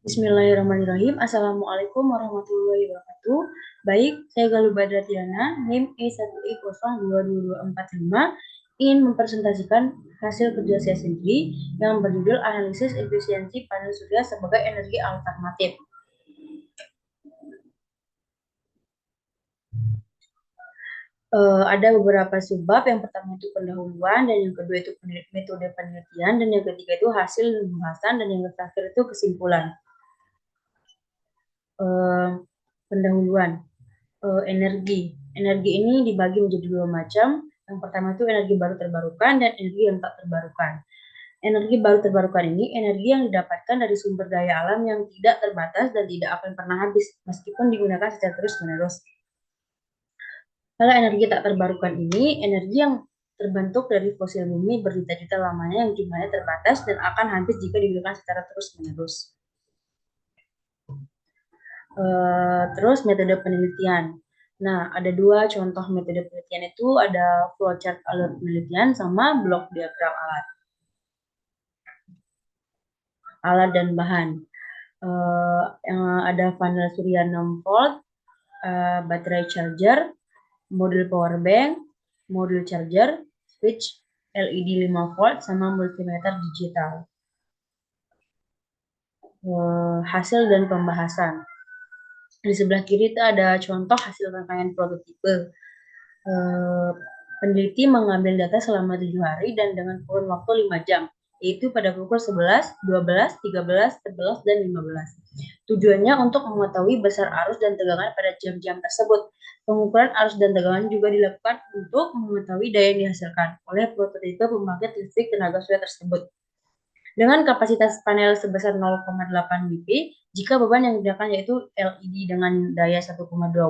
Bismillahirrahmanirrahim. Assalamualaikum warahmatullahi wabarakatuh. Baik, saya Galuh Badratiana, NIM E1I022245, ingin mempresentasikan hasil kerja saya sendiri yang berjudul Analisis Efisiensi Panel Surya sebagai Energi Alternatif. Ada beberapa subbab. Yang pertama itu pendahuluan, dan yang kedua itu metode penelitian, dan yang ketiga itu hasil pembahasan, dan yang terakhir itu kesimpulan. Pendahuluan. Energi ini dibagi menjadi dua macam. Yang pertama itu energi baru terbarukan dan energi yang tak terbarukan. Energi baru terbarukan ini energi yang didapatkan dari sumber daya alam yang tidak terbatas dan tidak akan pernah habis meskipun digunakan secara terus-menerus. Kalau energi tak terbarukan ini energi yang terbentuk dari fosil bumi berjuta-juta lamanya yang jumlahnya terbatas dan akan habis jika digunakan secara terus-menerus. Terus metode penelitian. Nah, ada dua contoh metode penelitian itu, ada flowchart alur penelitian sama blok diagram alat dan bahan. Yang ada panel surya 6 volt, baterai charger, modul power bank, modul charger, switch LED 5 volt, sama multimeter digital. Hasil dan pembahasan. Di sebelah kiri itu ada contoh hasil rangkaian prototipe. Peneliti mengambil data selama 7 hari dan dengan kurun waktu 5 jam, yaitu pada pukul 11, 12, 13, 11, dan 15. Tujuannya untuk mengetahui besar arus dan tegangan pada jam-jam tersebut. Pengukuran arus dan tegangan juga dilakukan untuk mengetahui daya yang dihasilkan oleh prototipe pembangkit listrik tenaga surya tersebut. Dengan kapasitas panel sebesar 0,8 BP, jika beban yang digunakan yaitu LED dengan daya 1,2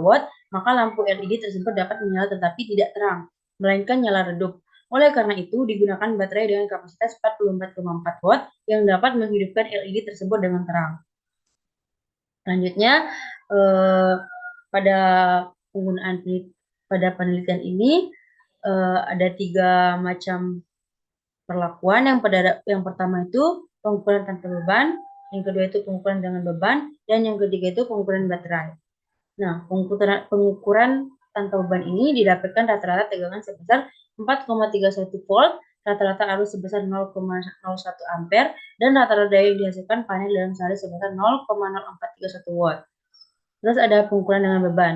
watt, maka lampu LED tersebut dapat menyala tetapi tidak terang, melainkan nyala redup. Oleh karena itu, digunakan baterai dengan kapasitas 44,4 watt yang dapat menghidupkan LED tersebut dengan terang. Selanjutnya, pada penelitian ini ada 3 macam perlakuan. Yang pertama itu pengukuran tanpa beban, yang kedua itu pengukuran dengan beban, dan yang ketiga itu pengukuran baterai. Nah, pengukuran tanpa beban ini didapatkan rata-rata tegangan sebesar 4,31 volt, rata-rata arus sebesar 0,01 ampere, dan rata-rata daya yang dihasilkan panel dalam sehari sebesar 0,0431 watt. Terus ada pengukuran dengan beban.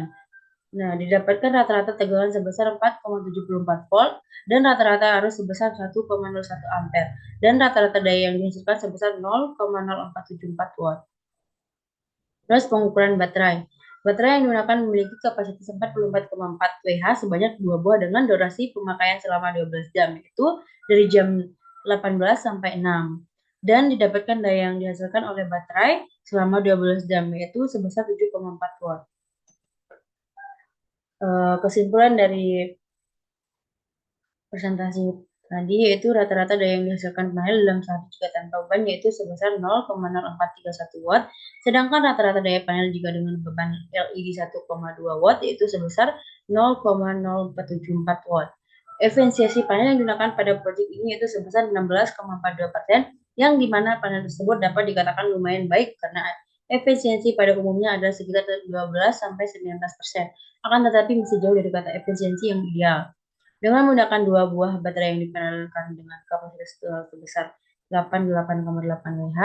Nah, didapatkan rata-rata tegangan sebesar 4,74 volt dan rata-rata arus sebesar 1,01 ampere dan rata-rata daya yang dihasilkan sebesar 0,0474 watt. Terus pengukuran baterai. Baterai yang digunakan memiliki kapasitas 44,4 Wh sebanyak 2 buah dengan durasi pemakaian selama 12 jam, yaitu dari jam 18 sampai 6. Dan didapatkan daya yang dihasilkan oleh baterai selama 12 jam, yaitu sebesar 7,4 watt. Kesimpulan dari presentasi tadi yaitu rata-rata daya yang dihasilkan panel dalam sehari jika tanpa beban yaitu sebesar 0,0431 watt, sedangkan rata-rata daya panel jika dengan beban LED 1,2 watt yaitu sebesar 0,0474 watt. Efisiensi panel yang digunakan pada proyek ini yaitu sebesar 16,42%, yang dimana panel tersebut dapat dikatakan lumayan baik karena efisiensi pada umumnya adalah sekitar 12-19%. Akan tetapi masih jauh dari kata efisiensi yang ideal. Dengan menggunakan 2 buah baterai yang dipanelkan dengan kapasitas sebesar 88,8 Wh,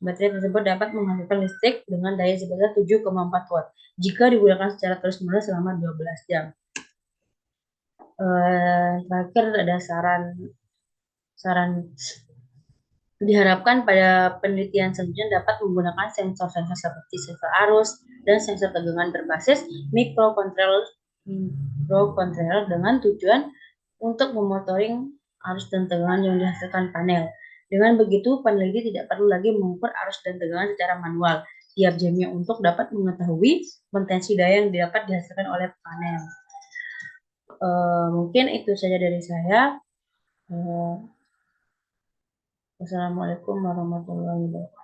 baterai tersebut dapat menghasilkan listrik dengan daya sebesar 7,4 watt jika digunakan secara terus-menerus selama 12 jam. Terakhir ada saran diharapkan pada penelitian selanjutnya dapat menggunakan sensor-sensor seperti sensor arus dan sensor tegangan berbasis microcontroller dengan tujuan untuk memonitoring arus dan tegangan yang dihasilkan panel. Dengan begitu, peneliti tidak perlu lagi mengukur arus dan tegangan secara manual tiap jamnya untuk dapat mengetahui potensi daya yang dapat dihasilkan oleh panel. Mungkin itu saja dari saya. Wassalamualaikum warahmatullahi wabarakatuh.